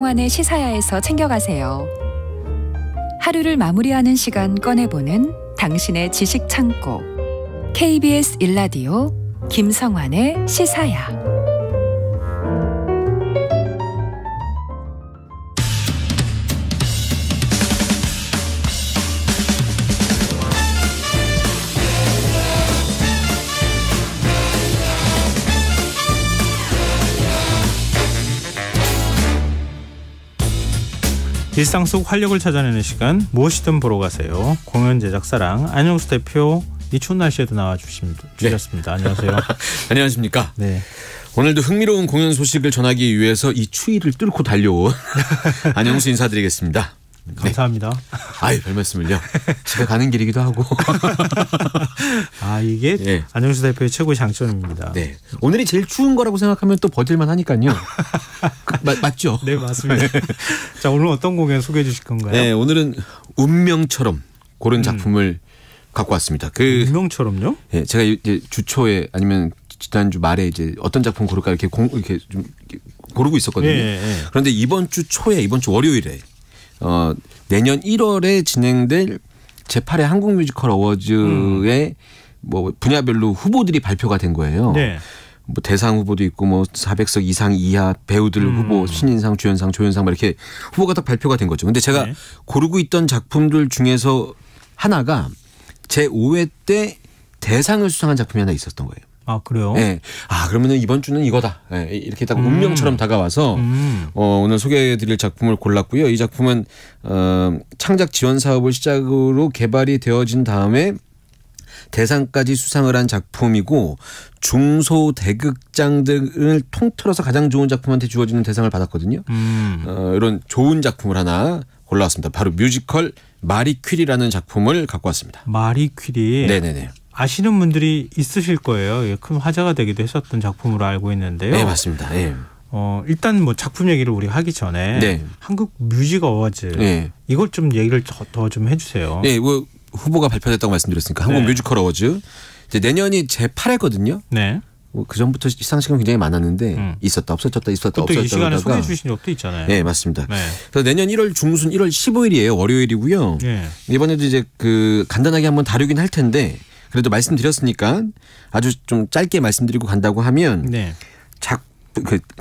안의 시사야에서 챙겨가세요. 하루를 마무리하는 시간 꺼내보는 당신의 지식 창고. KBS 일라디오 김성환의 시사야. 일상 속 활력을 찾아내는 시간, 무엇이든 보러 가세요. 공연 제작사랑 안영수 대표 이 추운 날씨에도 나와주셨습니다. 네. 안녕하세요. 안녕하십니까. 네. 오늘도 흥미로운 공연 소식을 전하기 위해서 이 추위를 뚫고 달려온 안영수 인사드리겠습니다. 감사합니다. 네. 아유, 별 말씀을요. 집에 가는 길이기도 하고. 아, 이게 네. 안영수 대표의 최고의 장점입니다. 네. 오늘이 제일 추운 거라고 생각하면 또 버틸만 하니까요. 맞죠? 네, 맞습니다. 자, 오늘 어떤 공연 소개해 주실 건가요? 네, 오늘은 운명처럼 고른 작품을 갖고 왔습니다. 운명처럼요? 네, 제가 이제 주초에 아니면 지난주 말에 이제 어떤 작품 고를까 이렇게 좀 고르고 있었거든요. 네. 그런데 이번 주 초에, 이번 주 월요일에 내년 1월에 진행될 제8회 한국 뮤지컬 어워즈의 뭐 분야별로 후보들이 발표가 된 거예요. 네. 뭐 대상 후보도 있고 뭐 400석 이상 이하 배우들 후보, 신인상, 주연상, 조연상 막 이렇게 후보가 딱 발표가 된 거죠. 근데 제가 고르고 있던 작품들 중에서 하나가 제5회 때 대상을 수상한 작품이 하나 있었던 거예요. 아, 그래요? 네. 아, 그러면은 이번 주는 이거다. 네, 이렇게 딱 운명처럼 다가와서 오늘 소개해드릴 작품을 골랐고요. 이 작품은 창작 지원 사업을 시작으로 개발이 되어진 다음에 대상까지 수상을 한 작품이고 중소 대극장 등을 통틀어서 가장 좋은 작품한테 주어지는 대상을 받았거든요. 이런 좋은 작품을 하나 골라왔습니다. 바로 뮤지컬 마리 퀴리라는 작품을 갖고 왔습니다. 마리 퀴리. 네네네. 아시는 분들이 있으실 거예요. 큰 화제가 되기도 했었던 작품으로 알고 있는데요. 네, 맞습니다. 네. 일단 뭐 작품 얘기를 우리 하기 전에 네. 한국 뮤직 어워즈 네. 이걸 좀 얘기를 더 좀 해주세요. 네, 뭐 후보가 발표됐다고 말씀드렸으니까 한국 뮤지컬 어워즈 이제 내년이 제8회거든요. 네. 그 전부터 시상식은 굉장히 많았는데 있었다 없어졌다 있었다 없어졌다. 또 이 시간에 소개해 주신 적도 있잖아요. 네, 맞습니다. 네. 그래서 내년 1월 중순 1월 15일이에요. 월요일이고요. 네. 이번에도 이제 간단하게 한번 다루긴 할 텐데 그래도 말씀드렸으니까 아주 좀 짧게 말씀드리고 간다고 하면 네.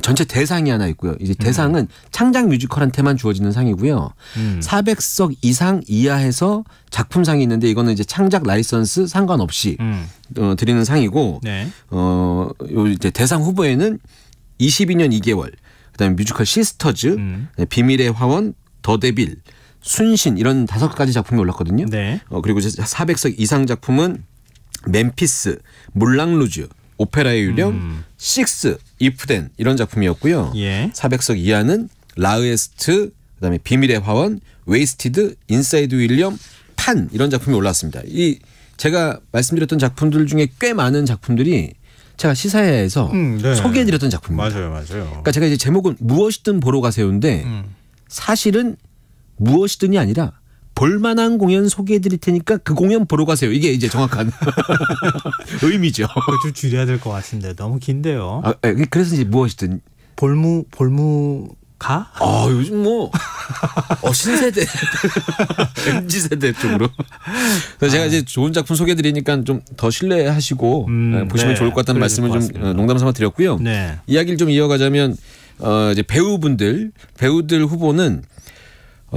전체 대상이 하나 있고요. 이제 대상은 창작 뮤지컬한테만 주어지는 상이고요. 400석 이상 이하에서 작품상이 있는데 이거는 이제 창작 라이선스 상관없이 드리는 상이고, 네. 요 이제 대상 후보에는 22년 2개월, 그다음에 뮤지컬 시스터즈, 비밀의 화원, 더 데빌, 순신 이런 5가지 작품이 올랐거든요. 네. 그리고 이제 400석 이상 작품은 멤피스, 물랑루즈, 오페라의 유령, 식스, 이프덴 이런 작품이었고요. 예. 400석 이하는 라으에스트, 그다음에 비밀의 화원, 웨이스티드, 인사이드 윌리엄, 판 이런 작품이 올라왔습니다. 이 제가 말씀드렸던 작품들 중에 꽤 많은 작품들이 제가 시사회에서 네. 소개해드렸던 작품입니다. 맞아요. 그러니까 제가 이제 제목은 무엇이든 보러 가세요인데 사실은 무엇이든이 아니라 볼만한 공연 소개해드릴 테니까 그 공연 보러 가세요. 이게 이제 정확한 의미죠. 좀 줄여야 될 것 같은데 너무 긴데요. 아, 그래서 이제 무엇이든 볼무가? 요즘 뭐 신세대 MZ세대 쪽으로. 그래서 제가 이제 좋은 작품 소개해드리니까 좀 더 신뢰하시고 보시면 좋을 것 같다는 말씀을 좀 농담 삼아 드렸고요. 네. 이야기를 좀 이어가자면 이제 배우들 후보는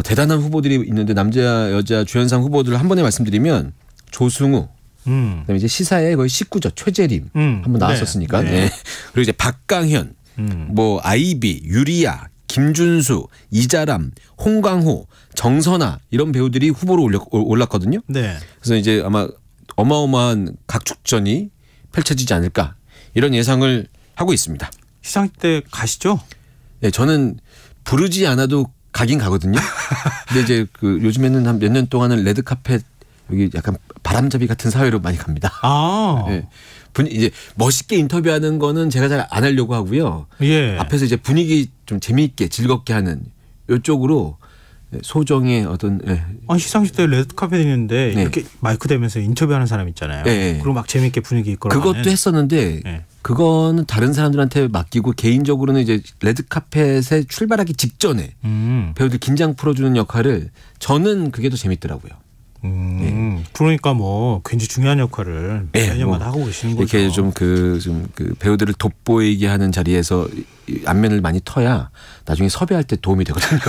대단한 후보들이 있는데 남자 여자 주연상 후보들을 한 번에 말씀드리면 조승우, 그다음에 이제 시사에 거의 식구죠. 최재림 한번 나왔었으니까. 네. 네. 그리고 이제 박강현, 뭐 아이비, 유리아, 김준수, 이자람, 홍강호, 정선아 이런 배우들이 후보로 올랐거든요. 네. 그래서 이제 아마 어마어마한 각축전이 펼쳐지지 않을까 이런 예상을 하고 있습니다. 시상식 때 가시죠? 네, 저는 부르지 않아도 가긴 가거든요. 근데 이제 요즘에는 한 몇 년 동안은 레드카펫 여기 약간 바람잡이 같은 사회로 많이 갑니다. 아. 네. 이제 멋있게 인터뷰하는 거는 제가 잘 안 하려고 하고요. 예. 앞에서 이제 분위기 좀 재미있게 즐겁게 하는 이쪽으로 소정의 어떤 시상식 때 레드카펫 있는데 네. 이렇게 마이크 대면서 인터뷰하는 사람 있잖아요. 네. 그리고 막 재미있게 분위기 이끌어가는. 그것도 했었는데 그거는 다른 사람들한테 맡기고 개인적으로는 이제 레드카펫에 출발하기 직전에 배우들 긴장 풀어주는 역할을 저는 그게 더 재밌더라고요. 그러니까 뭐 굉장히 중요한 역할을 매년마다 하고 계시는 거죠. 이렇게 좀 그 배우들을 돋보이게 하는 자리에서 안면을 많이 터야 나중에 섭외할 때 도움이 되거든요.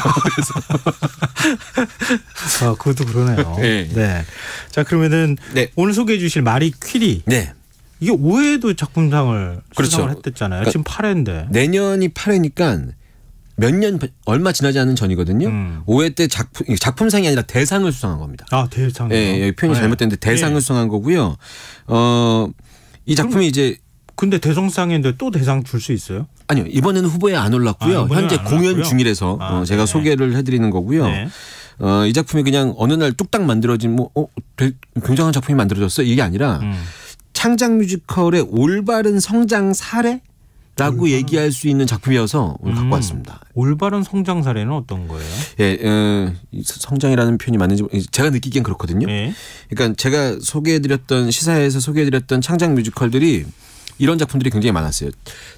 그래서 그것도 그러네요. 네. 네. 자 그러면은 오늘 소개해 주실 마리 퀴리. 네. 이게 5회도 작품상을 그렇죠. 수상을 했댔잖아요. 그러니까 지금 8회인데. 내년이 8회니까 몇 년 얼마 지나지 않은 전이거든요. 5회 때 작품상이 아니라 대상을 수상한 겁니다. 아 대상이요? 네, 표현이 잘못됐는데 대상을 수상한 거고요. 이 작품이 이제 근데 대성상인데 또 대상 줄 수 있어요? 아니요. 이번에는 후보에 안 올랐고요. 현재 공연 중이라서 제가 소개를 해드리는 거고요. 네. 이 작품이 그냥 어느 날 뚝딱 만들어진 굉장한 작품이 만들어졌어 이게 아니라 창작 뮤지컬의 올바른 성장 사례라고 얘기할 수 있는 작품이어서 오늘 갖고 왔습니다. 올바른 성장 사례는 어떤 거예요? 예, 성장이라는 표현이 맞는지 제가 느끼기엔 그렇거든요. 그러니까 제가 소개해드렸던 시사회에서 소개해드렸던 창작 뮤지컬들이 이런 작품들이 굉장히 많았어요.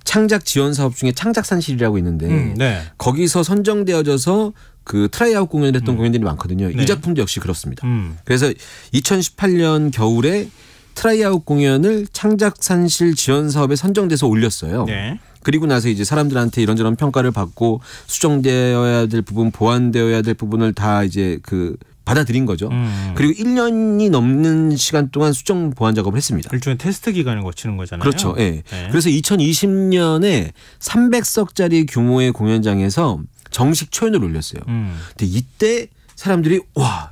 창작 지원 사업 중에 창작산실이라고 있는데 거기서 선정되어져서 그 트라이아웃 공연을 했던 공연들이 많거든요. 이 작품도 역시 그렇습니다. 그래서 2018년 겨울에 트라이아웃 공연을 창작산실 지원 사업에 선정돼서 올렸어요. 그리고 나서 이제 사람들한테 이런저런 평가를 받고 수정되어야 될 부분, 보완되어야 될 부분을 다 이제 받아들인 거죠. 그리고 1년이 넘는 시간 동안 수정 보완 작업을 했습니다. 일종의 테스트 기간을 거치는 거잖아요. 그렇죠. 예. 그래서 2020년에 300석짜리 규모의 공연장에서 정식 초연을 올렸어요. 근데 이때 사람들이 와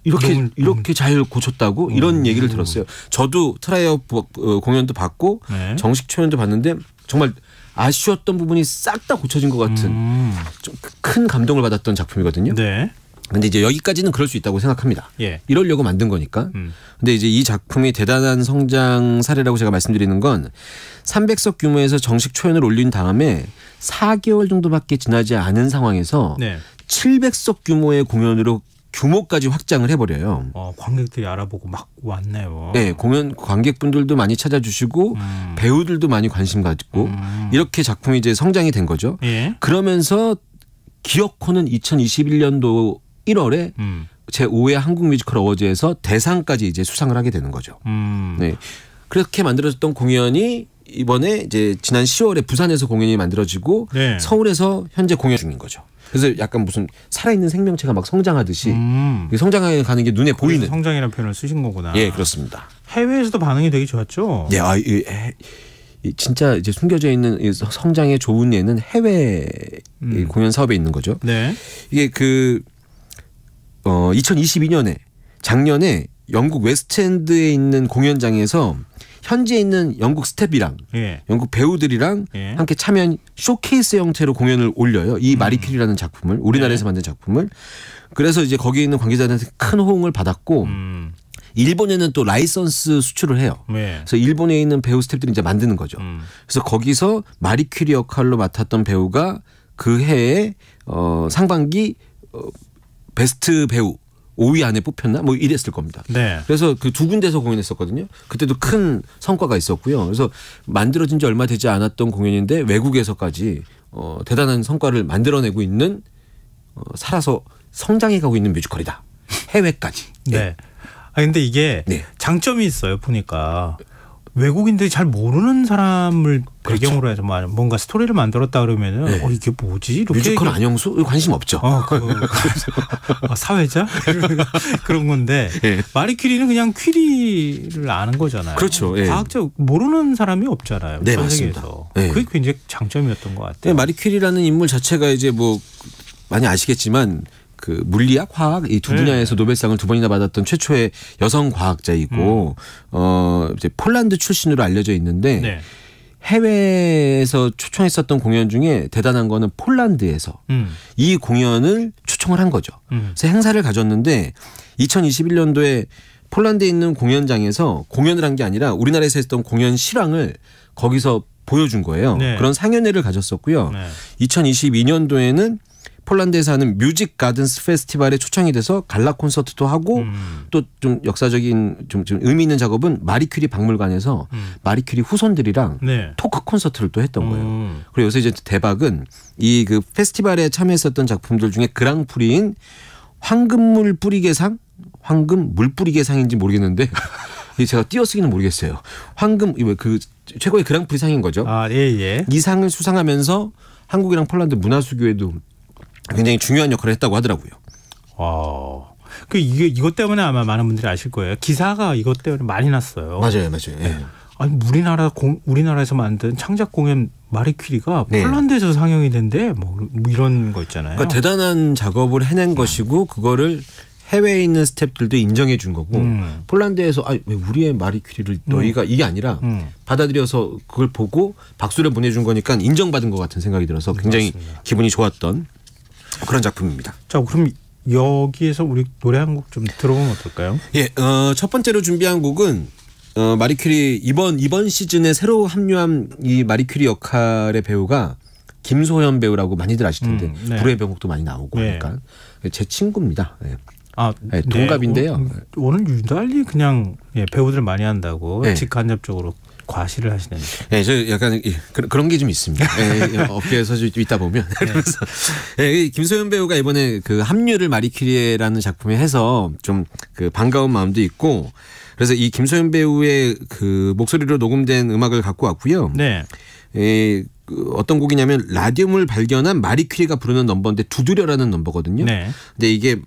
이렇게 잘 고쳤다고 이런 얘기를 들었어요. 저도 트라이아웃 공연도 봤고 정식 초연도 봤는데 정말 아쉬웠던 부분이 싹 다 고쳐진 것 같은 좀 큰 감동을 받았던 작품이거든요. 근데 이제 여기까지는 그럴 수 있다고 생각합니다. 이러려고 만든 거니까. 근데 이제 이 작품이 대단한 성장 사례라고 제가 말씀드리는 건 300석 규모에서 정식 초연을 올린 다음에 4개월 정도밖에 지나지 않은 상황에서 700석 규모의 공연으로 규모까지 확장을 해버려요. 관객들이 알아보고 막 왔네요. 네, 공연 관객분들도 많이 찾아주시고 배우들도 많이 관심 가지고 이렇게 작품이 이제 성장이 된 거죠. 그러면서 기어코는 2021년도 1월에 제5회 한국 뮤지컬 어워즈에서 대상까지 이제 수상을 하게 되는 거죠. 네, 그렇게 만들어졌던 공연이 이번에 이제 지난 10월에 부산에서 공연이 만들어지고 서울에서 현재 공연 중인 거죠. 그래서 약간 무슨 살아있는 생명체가 막 성장하듯이 성장해 가는 게 눈에 보이는. 성장이라는 표현을 쓰신 거구나. 예, 그렇습니다. 해외에서도 반응이 되게 좋았죠. 네, 진짜 이제 숨겨져 있는 성장의 좋은 예는 해외 공연 사업에 있는 거죠. 이게 2022년에 작년에 영국 웨스트엔드에 있는 공연장에서 현지에 있는 영국 스태프랑 영국 배우들이랑 함께 참여한 쇼케이스 형태로 공연을 올려요. 이 마리 퀴리라는 작품을 우리나라에서 만든 작품을. 그래서 이제 거기 있는 관계자들한테 큰 호응을 받았고 일본에는 또 라이선스 수출을 해요. 그래서 일본에 있는 배우 스태프들이 이제 만드는 거죠. 그래서 거기서 마리 퀴리 역할로 맡았던 배우가 그 해에 상반기 베스트 배우 5위 안에 뽑혔나? 뭐 이랬을 겁니다. 그래서 그 두 군데서 공연했었거든요. 그때도 큰 성과가 있었고요. 그래서 만들어진 지 얼마 되지 않았던 공연인데 외국에서까지 대단한 성과를 만들어내고 있는 살아서 성장해 가고 있는 뮤지컬이다. 해외까지. 근데 이게 장점이 있어요. 보니까 외국인들이 잘 모르는 사람을 배경으로 해서 뭔가 스토리를 만들었다 그러면은 이게 뭐지? 이렇게 뮤지컬 안영수? 관심 없죠. 사회자? 그런 건데 마리 퀴리는 그냥 퀴리를 아는 거잖아요. 그렇죠. 과학적 모르는 사람이 없잖아요. 네, 전 맞습니다. 세계에서. 그게 굉장히 장점이었던 것 같아요. 마리 퀴리라는 인물 자체가 이제 뭐 많이 아시겠지만 그 물리학, 화학 이 두 분야에서 노벨상을 2번이나 받았던 최초의 여성 과학자이고 이제 폴란드 출신으로 알려져 있는데 해외에서 초청했었던 공연 중에 대단한 거는 폴란드에서 이 공연을 초청을 한 거죠. 그래서 행사를 가졌는데 2021년도에 폴란드에 있는 공연장에서 공연을 한 게 아니라 우리나라에서 했던 공연 실황을 거기서 보여준 거예요. 그런 상연회를 가졌었고요. 2022년도에는 폴란드에서 하는 뮤직 가든스 페스티벌에 초청이 돼서 갈라 콘서트도 하고 또 좀 역사적인 좀 의미 있는 작업은 마리 큐리 박물관에서 마리 큐리 후손들이랑 네. 토크 콘서트를 또 했던 거예요. 그리고 요새 이제 대박은 이 그 페스티벌에 참여했었던 작품들 중에 그랑프리인 황금물 뿌리개상, 황금 물 뿌리개상인지 모르겠는데 제가 띄어쓰기는 모르겠어요. 황금 그 최고의 그랑프리 상인 거죠. 아, 예. 이 상을 수상하면서 한국이랑 폴란드 문화수교에도 굉장히 중요한 역할을 했다고 하더라고요. 그 이것 때문에 아마 많은 분들이 아실 거예요. 기사가 이것 때문에 많이 났어요. 맞아요. 예. 아니 우리나라에서 만든 창작 공연 마리 퀴리가 네. 폴란드에서 상영이 된대 뭐 이런 거 있잖아요. 그러니까 대단한 작업을 해낸 것이고 그거를 해외에 있는 스태프들도 인정해 준 거고 폴란드에서 왜 우리의 마리 퀴리를 너희가 이게 아니라 받아들여서 그걸 보고 박수를 보내준 거니까 인정받은 것 같은 생각이 들어서 굉장히 맞습니다. 기분이 좋았던 그런 작품입니다. 자, 그럼 여기에서 우리 노래 한 곡 좀 들어보면 어떨까요? 예, 첫 번째로 준비한 곡은 마리 퀴리 이번 시즌에 새로 합류한 이 마리 퀴리 역할의 배우가 김소연 배우라고 많이들 아실 텐데 네. 불후의 명곡도 많이 나오고 네. 하니까 제 친구입니다. 네. 네, 동갑인데요. 오늘 유달리 그냥 배우들 많이 한다고 네. 직간접적으로 과시를 하시는데. 네, 저 약간 그런 게 좀 있습니다. 네, 업계에서 좀 있다 보면. 그래서 네, 김소연 배우가 이번에 그 합류를 마리 퀴리에라는 작품에 해서 좀 그 반가운 마음도 있고 그래서 이 김소연 배우의 그 목소리로 녹음된 음악을 갖고 왔고요. 네. 어떤 곡이냐면 라디움을 발견한 마리 퀴리가 부르는 넘버인데 두드려라는 넘버거든요. 네. 근데 이게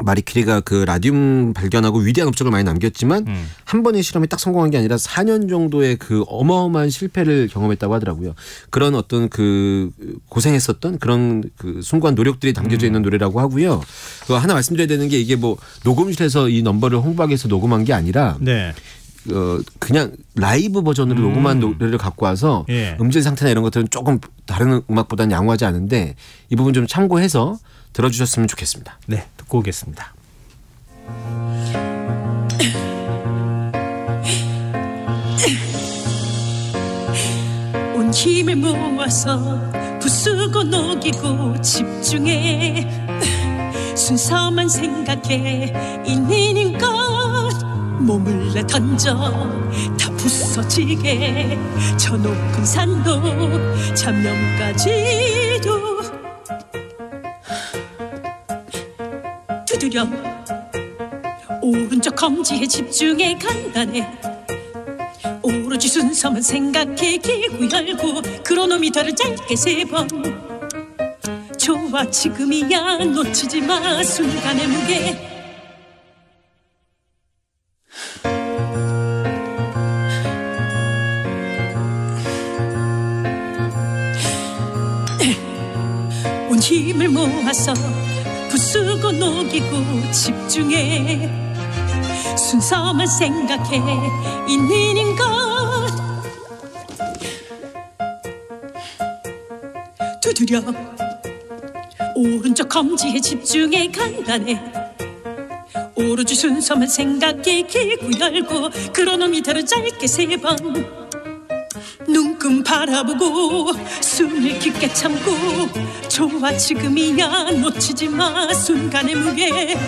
마리 퀴리가 그 라디움 발견하고 위대한 업적을 많이 남겼지만 한 번의 실험이 딱 성공한 게 아니라 4년 정도의 그 어마어마한 실패를 경험했다고 하더라고요. 그런 어떤 그 고생했었던 그런 그 숭고한 노력들이 담겨져 있는 노래라고 하고요. 그 하나 말씀드려야 되는 게 이게 뭐 녹음실에서 이 넘버를 홍보하기 위해서 녹음한 게 아니라 네. 그냥 라이브 버전으로 녹음한 노래를 갖고 와서 예. 음질 상태나 이런 것들은 조금 다른 음악보다는 양호하지 않은데 이 부분 좀 참고해서 들어주셨으면 좋겠습니다. 네, 듣고 오겠습니다. 온 힘을 모아서 부수고 녹이고 집중해 순서만 생각해 있는 것 몸을 내 던져 다 부서지게 저 높은 산도 잡념까지도 두드려 오른쪽 검지에 집중해 간단해 오로지 순서만 생각해 기구 열고 크로노미터를 짧게 3번 좋아 지금이야 놓치지 마 순간의 무게 온 힘을 모아서 부수고 녹이고 집중해 순서만 생각해 있는 것 두드려 오른쪽 검지에 집중해 간단해 오로지 순서만 생각해 기구 열고 크로노미터를 짧게 3번 눈금 바라보고 숨을 깊게 참고 좋아 지금이야 놓치지 마 순간의 무게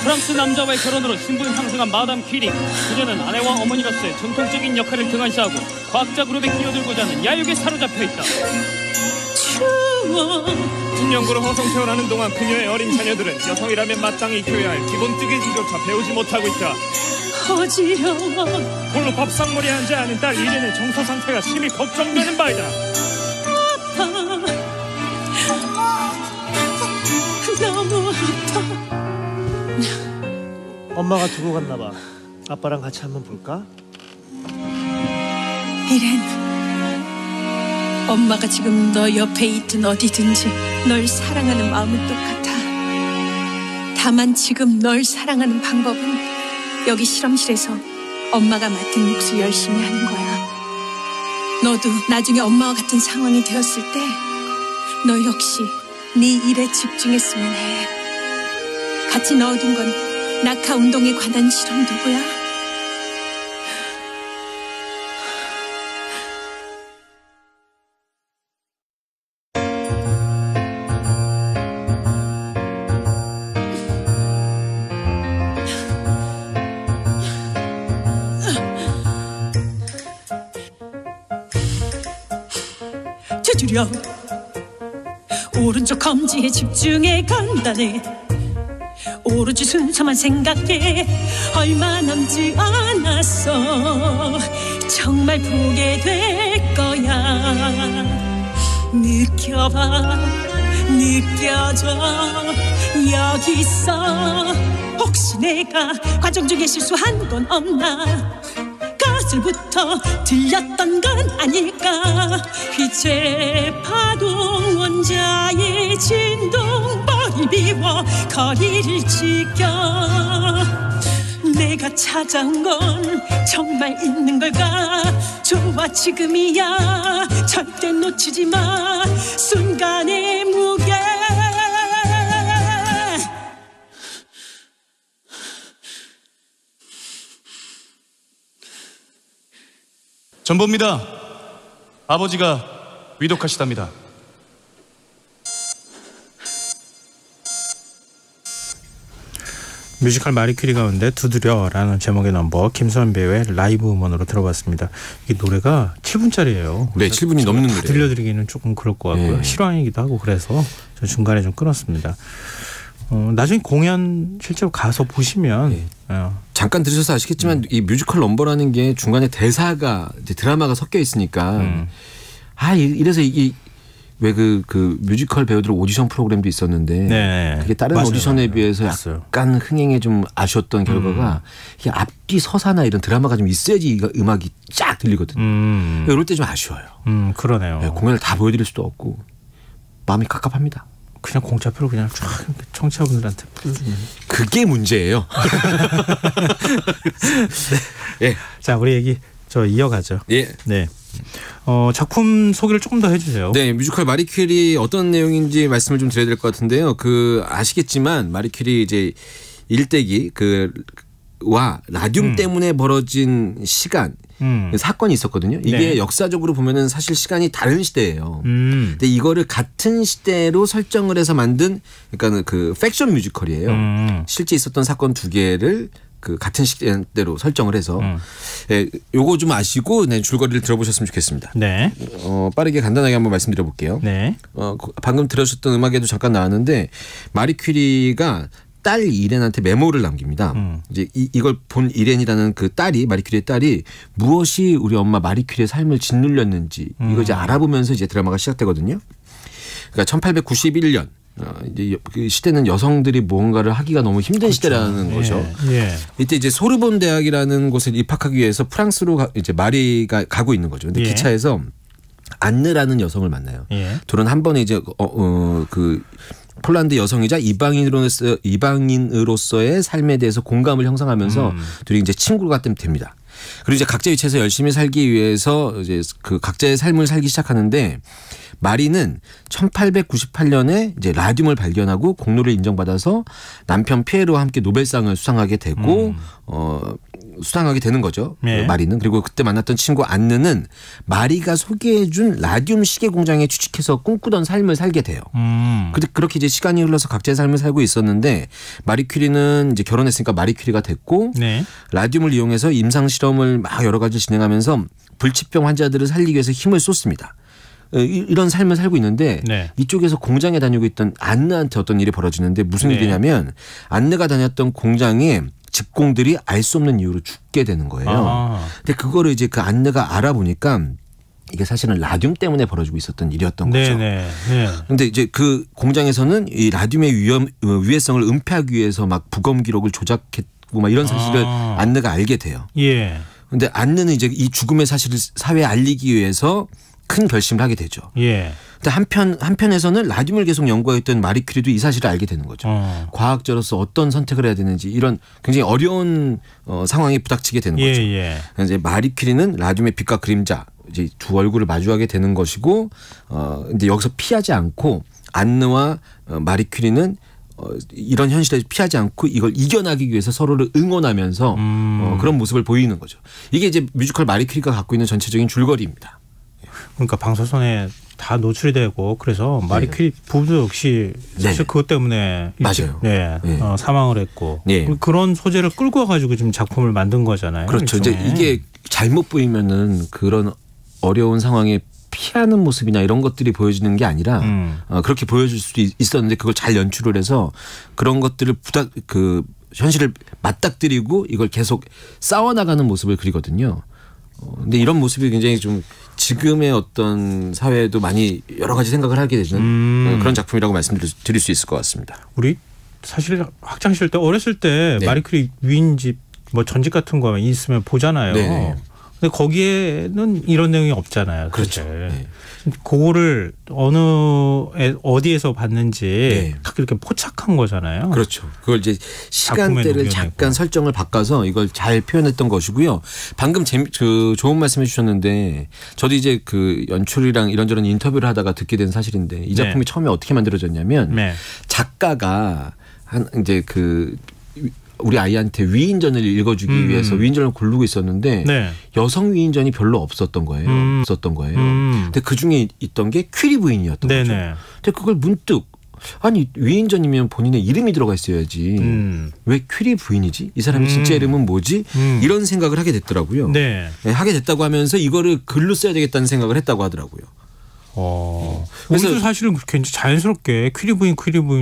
프랑스 남자와의 결혼으로 신분 상승한 마담 퀴리. 그녀는 아내와 어머니로서의 전통적인 역할을 등한시하고 과학자 그룹에 끼어들고자 하는 야욕에 사로잡혀 있다. 추워 중년부로 허송 태어나는 동안 그녀의 어린 자녀들은 여성이라면 마땅히 익혀야 할 기본 뜨개질조차 배우지 못하고 있다. 어지러워 홀로 밥상머리에 앉아 아는 딸 이렌의 정서 상태가 심히 걱정되는 바이다. 아파 너무 아파 엄마가 두고 갔나 봐. 아빠랑 같이 한번 볼까? 이렌 엄마가 지금 너 옆에 있든 어디든지 널 사랑하는 마음은 똑같아. 다만 지금 널 사랑하는 방법은 여기 실험실에서 엄마가 맡은 몫을 열심히 하는 거야. 너도 나중에 엄마와 같은 상황이 되었을 때 너 역시 네 일에 집중했으면 해. 같이 넣어둔 건 낙하 운동에 관한 실험 도구야. 두려 오른쪽 검지에 집중해 간다네 오로지 순서만 생각해 얼마 남지 않았어 정말 보게 될 거야 느껴봐 느껴져 여기 있어 혹시 내가 과정 중에 실수한 건 없나 가슬부터 들렸던 건 아닐까 빛의 파동 원자의 진동 머리 비워 거리를 지켜 내가 찾아온 건 정말 있는 걸까 좋아 지금이야 절대 놓치지 마 순간의 무게 전보입니다. 아버지가 위독하시답니다. 뮤지컬 마리퀴리 가운데 두드려라는 제목의 넘버 김수환 배우의 라이브 음원으로 들어봤습니다. 이 노래가 7분짜리예요. 네, 7분이 넘는 노래. 들려드리기는 조금 그럴 것 같고요. 네. 실황이기도 하고 그래서 저 중간에 좀 끊었습니다. 나중에 공연 실제로 가서 보시면 네. 잠깐 들으셔서 아시겠지만 이 뮤지컬 넘버라는 게 중간에 대사가 이제 드라마가 섞여 있으니까 이래서 이 왜 그 뮤지컬 배우들 오디션 프로그램도 있었는데 네. 그게 다른 맞아요. 오디션에 비해서 맞아요. 약간 흥행에 좀 아쉬웠던 결과가 이게 앞뒤 서사나 이런 드라마가 좀 있어야지 음악이 쫙 들리거든요. 이럴 때 좀 아쉬워요. 그러네요. 네, 공연을 다 보여드릴 수도 없고 마음이 갑갑합니다. 그냥 공짜표로 그냥 쫙 청취자분들한테 그게 문제예요. 네. 네. 자, 우리 얘기 저 이어가죠. 예. 네. 작품 소개를 조금 더 해주세요. 네, 뮤지컬 마리퀴리 어떤 내용인지 말씀을 좀 드려야 될 것 같은데요. 아시겠지만 마리퀴리 이제 일대기 와 라듐 때문에 벌어진 시간 사건이 있었거든요. 이게 네. 역사적으로 보면은 사실 시간이 다른 시대예요. 근데 이거를 같은 시대로 설정을 해서 만든 그러니까 그 팩션 뮤지컬이에요. 실제 있었던 사건 두 개를 그 같은 시대대로 설정을 해서 요거 좀 아시고 줄거리를 들어보셨으면 좋겠습니다. 네. 빠르게 간단하게 한번 말씀드려볼게요. 네. 방금 들으셨던 음악에도 잠깐 나왔는데 마리퀴리가 딸 이렌한테 메모를 남깁니다. 이제 이걸 본 이렌이라는 그 딸이 마리퀴리의 딸이 무엇이 우리 엄마 마리퀴리의 삶을 짓눌렸는지 이거 이제 알아보면서 이제 드라마가 시작되거든요. 그러니까 1891년 이제 그 시대는 여성들이 무언가를 하기가 너무 힘든 그렇죠. 시대라는 거죠. 예. 이때 이제 소르본 대학이라는 곳에 입학하기 위해서 프랑스로 이제 마리가 가고 있는 거죠. 근데 기차에서 안느라는 여성을 만나요. 둘은 한 번에 이제 그 폴란드 여성이자 이방인으로서의 삶에 대해서 공감을 형성하면서 둘이 이제 친구가 됩니다. 그리고 이제 각자 위치에서 열심히 살기 위해서 이제 그 각자의 삶을 살기 시작하는데 마리는 1898년에 이제 라듐을 발견하고 공로를 인정받아서 남편 피에로와 함께 노벨상을 수상하게 되고 수상하게 되는 거죠. 네. 마리는. 그리고 그때 만났던 친구 안느는 마리가 소개해준 라듐 시계 공장에 취직해서 꿈꾸던 삶을 살게 돼요. 근데 그렇게 이제 시간이 흘러서 각자의 삶을 살고 있었는데 마리 퀴리는 이제 결혼했으니까 마리 퀴리가 됐고 네. 라듐을 이용해서 임상 실험을 막 여러 가지 진행하면서 불치병 환자들을 살리기 위해서 힘을 쏟습니다. 이런 삶을 살고 있는데 이쪽에서 공장에 다니고 있던 안느한테 어떤 일이 벌어지는데 무슨 일이냐면 안느가 다녔던 공장에 직공들이 알 수 없는 이유로 죽게 되는 거예요. 근데 그거를 이제 그 안느가 알아보니까 이게 사실은 라듐 때문에 벌어지고 있었던 일이었던 거죠. 그런데 이제 그 공장에서는 이 라듐의 위해성을 은폐하기 위해서 막 부검 기록을 조작했고 막 이런 사실을 안느가 알게 돼요. 그런데 안느는 이제 이 죽음의 사실을 사회에 알리기 위해서 큰 결심을 하게 되죠. 근데 한편에서는 라듐을 계속 연구했던 마리 퀴리도 이 사실을 알게 되는 거죠. 과학자로서 어떤 선택을 해야 되는지 이런 굉장히 어려운 상황에 부닥치게 되는 거죠. 이제 마리 퀴리는 라듐의 빛과 그림자 이제 두 얼굴을 마주하게 되는 것이고, 근데 여기서 피하지 않고 안느와 마리 퀴리는 이런 현실에서 피하지 않고 이걸 이겨나기 위해서 서로를 응원하면서 그런 모습을 보이는 거죠. 이게 이제 뮤지컬 마리 퀴리가 갖고 있는 전체적인 줄거리입니다. 그러니까 방사선에 다 노출이 되고 그래서 마리 퀴리 부부도 역시 사실 그것 때문에 맞아요. 사망을 했고 그런 소재를 끌고 와가지고 지금 작품을 만든 거잖아요. 그렇죠. 이제 이게 잘못 보이면은 그런 어려운 상황에 피하는 모습이나 이런 것들이 보여지는 게 아니라 그렇게 보여줄 수도 있었는데 그걸 잘 연출을 해서 그런 것들을 현실을 맞닥뜨리고 이걸 계속 싸워나가는 모습을 그리거든요. 근데 이런 모습이 굉장히 좀 지금의 어떤 사회에도 많이 여러 가지 생각을 하게 되는 그런 작품이라고 말씀드릴 수 있을 것 같습니다. 우리 사실 학창시절 때 어렸을 때 네. 마리크리 위인집 뭐 전집 같은 거 있으면 보잖아요. 네. 근데 거기에는 이런 내용이 없잖아요. 그렇죠. 네. 그거를 어디에서 봤는지 딱 이렇게 포착한 거잖아요. 그렇죠. 그걸 이제 시간대를 잠깐 설정을 바꿔서 이걸 잘 표현했던 것이고요. 방금 좋은 말씀해 주셨는데 저도 이제 그 연출이랑 이런저런 인터뷰를 하다가 듣게 된 사실인데 이 작품이 처음에 어떻게 만들어졌냐면 작가가 이제 우리 아이한테 위인전을 읽어주기 위해서 위인전을 고르고 있었는데 여성 위인전이 별로 없었던 거예요. 근데 그 중에 있던 게 퀴리 부인이었던 거죠. 근데 그걸 문득 아니 위인전이면 본인의 이름이 들어가 있어야지. 왜 퀴리 부인이지? 이 사람의 진짜 이름은 뭐지? 이런 생각을 하게 됐더라고요. 네, 하게 됐다고 하면서 이거를 글로 써야 되겠다는 생각을 했다고 하더라고요. 그래서 사실은 굉장히 자연스럽게 퀴리 부인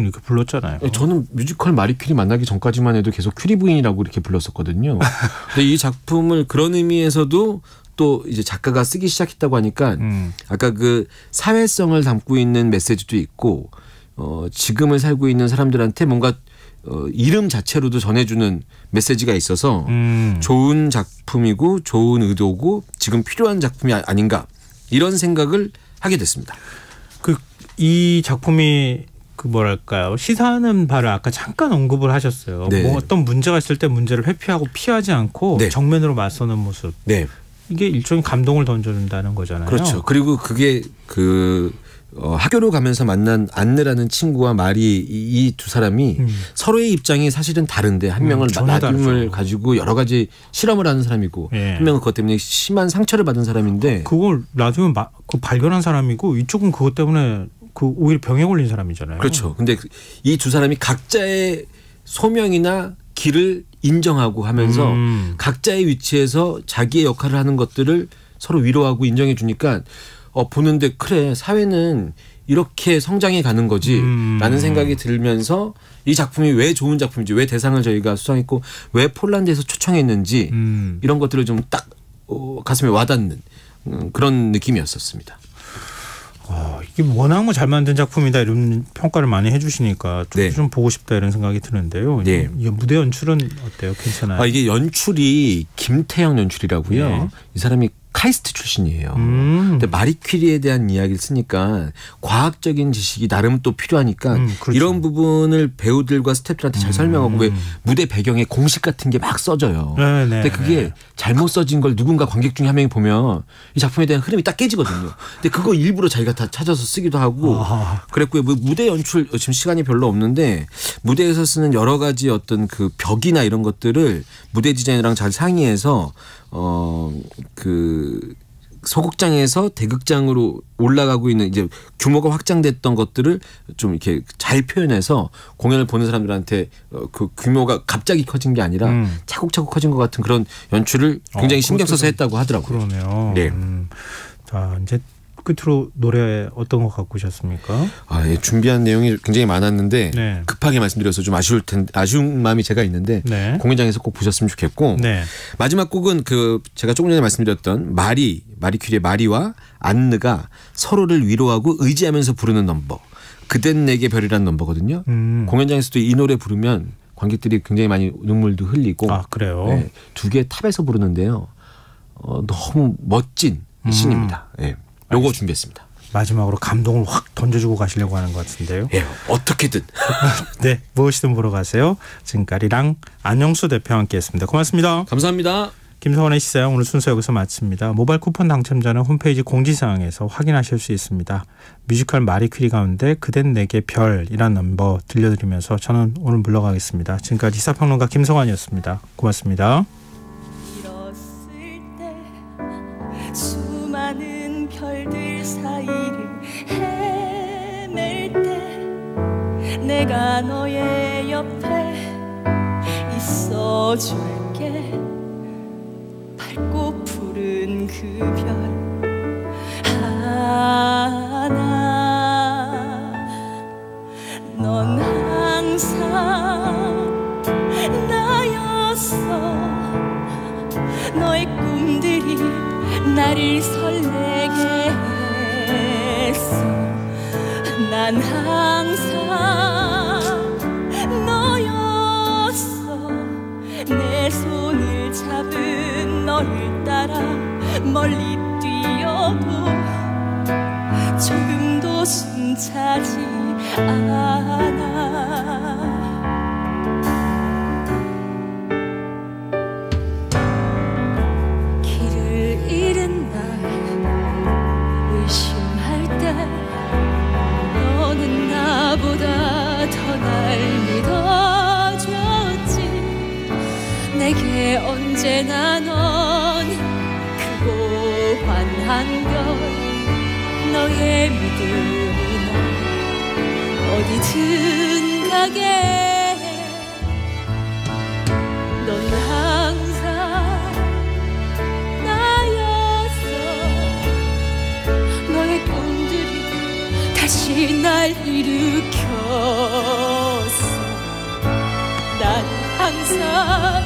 이렇게 불렀잖아요. 저는 뮤지컬 마리 퀴리 만나기 전까지만 해도 계속 퀴리 부인이라고 이렇게 불렀었거든요. 근데 이 작품을 그런 의미에서도 또 이제 작가가 쓰기 시작했다고 하니까 아까 그 사회성을 담고 있는 메시지도 있고 지금을 살고 있는 사람들한테 뭔가 이름 자체로도 전해주는 메시지가 있어서 좋은 작품이고 좋은 의도고 지금 필요한 작품이 아닌가 이런 생각을 하게 됐습니다. 이 작품이 뭐랄까요 시사하는 바를 아까 잠깐 언급을 하셨어요. 뭐 어떤 문제가 있을 때 문제를 회피하고 피하지 않고 정면으로 맞서는 모습. 이게 일종의 감동을 던져준다는 거잖아요. 그렇죠. 그리고 그게 학교로 가면서 만난 안느라는 친구와 마리 이 두 사람이 서로의 입장이 사실은 다른데 한 명은 나dim을 가지고 여러 가지 실험을 하는 사람이고 한 명은 그것 때문에 심한 상처를 받은 사람인데 그걸 나중에 발견한 사람이고 이쪽은 그것 때문에 오히려 병에 걸린 사람이잖아요. 그렇죠. 근데 이 두 사람이 각자의 소명이나 길을 인정하고 하면서 각자의 위치에서 자기의 역할을 하는 것들을 서로 위로하고 인정해 주니까 보는데 그래 사회는 이렇게 성장해 가는 거지 라는 생각이 들면서 이 작품이 왜 좋은 작품인지 왜 대상을 저희가 수상했고 왜 폴란드에서 초청했는지 이런 것들을 좀 딱 가슴에 와닿는 그런 느낌이었었습니다. 이게 워낙 잘 만든 작품이다 이런 평가를 많이 해주시니까 좀 보고 싶다 이런 생각이 드는데요. 이 무대 연출은 어때요? 괜찮아요? 이게 연출이 김태형 연출이라고요. 이 사람이 카이스트 출신이에요. 근데 마리 퀴리에 대한 이야기를 쓰니까 과학적인 지식이 나름 또 필요하니까 그렇죠. 이런 부분을 배우들과 스태프들한테 잘 설명하고 왜 무대 배경에 공식 같은 게 막 써져요. 근데 그게 잘못 써진 걸 누군가 관객 중에 한 명이 보면 이 작품에 대한 흐름이 딱 깨지거든요. 근데 그거 일부러 자기가 다 찾아서 쓰기도 하고 그랬고요. 무대 연출 지금 시간이 별로 없는데 무대에서 쓰는 여러 가지 어떤 그 벽이나 이런 것들을 무대 디자이너랑 잘 상의해서 소극장에서 대극장으로 올라가고 있는 이제 규모가 확장됐던 것들을 좀 이렇게 잘 표현해서 공연을 보는 사람들한테 그 규모가 갑자기 커진 게 아니라 차곡차곡 커진 것 같은 그런 연출을 굉장히 신경 써서 했다고 하더라고요. 그러네요. 자, 이제 끝으로 노래 어떤 거 갖고 오셨습니까? 준비한 내용이 굉장히 많았는데 급하게 말씀드려서 좀 아쉬운 마음이 제가 있는데 공연장에서 꼭 보셨으면 좋겠고 마지막 곡은 제가 조금 전에 말씀드렸던 마리 퀴리의 마리와 안느가 서로를 위로하고 의지하면서 부르는 넘버 그댄 내게 별이라는 넘버거든요. 공연장에서도 이 노래 부르면 관객들이 굉장히 많이 눈물도 흘리고 그래요? 두 개의 탑에서 부르는데요. 너무 멋진 신입니다. 요거 준비했습니다. 마지막으로 감동을 확 던져주고 가시려고 하는 것 같은데요. 어떻게든. 무엇이든 보러 가세요. 지금까지랑 안영수 대표와 함께했습니다. 고맙습니다. 감사합니다. 김성환의 시사양 오늘 순서 여기서 마칩니다. 모바일 쿠폰 당첨자는 홈페이지 공지사항에서 확인하실 수 있습니다. 뮤지컬 마리 퀴리 가운데 그댄 내게 별이란 넘버 들려드리면서 저는 오늘 물러가겠습니다. 지금까지 시사평론가 김성환이었습니다. 고맙습니다. 수많은 별들 사이를 헤맬 때 내가 너의 옆에 있어줄게 밝고 푸른 그 별 넌 항상 나였어. 너의 꿈들이 나를 설레게 했어. 난 항상 너였어. 내 손을 잡은 너를 따라 멀리 뛰어도 조금도 숨차지 않아. 길을 잃은 날 의심할 때 너는 나보다 더 날 믿어줬지. 내게 언제나 넌 크고 환한 별. 너의 믿음이 날 어디든 가게 해. 넌 항상 나였어. 너의 꿈들이 다시 날 일으켰어. 난 항상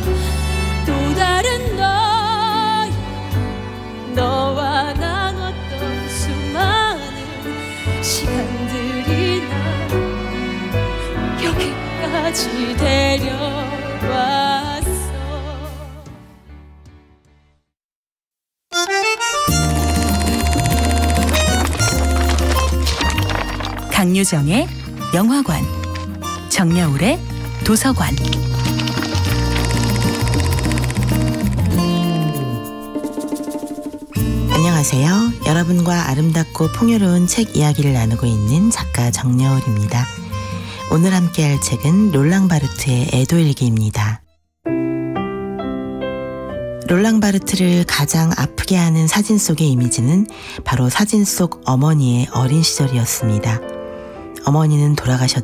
또 다른 너와 나눴던 수많은 시간들이 날 여기까지 데려왔어. 강유정의 영화관, 정여울의 도서관. 안녕하세요. 여러분과 아름답고 풍요로운 책 이야기를 나누고 있는 작가 정여울입니다. 오늘 함께할 책은 롤랑 바르트의 애도일기입니다. 롤랑 바르트를 가장 아프게 하는 사진 속의 이미지는 바로 사진 속 어머니의 어린 시절이었습니다. 어머니는 돌아가셨지만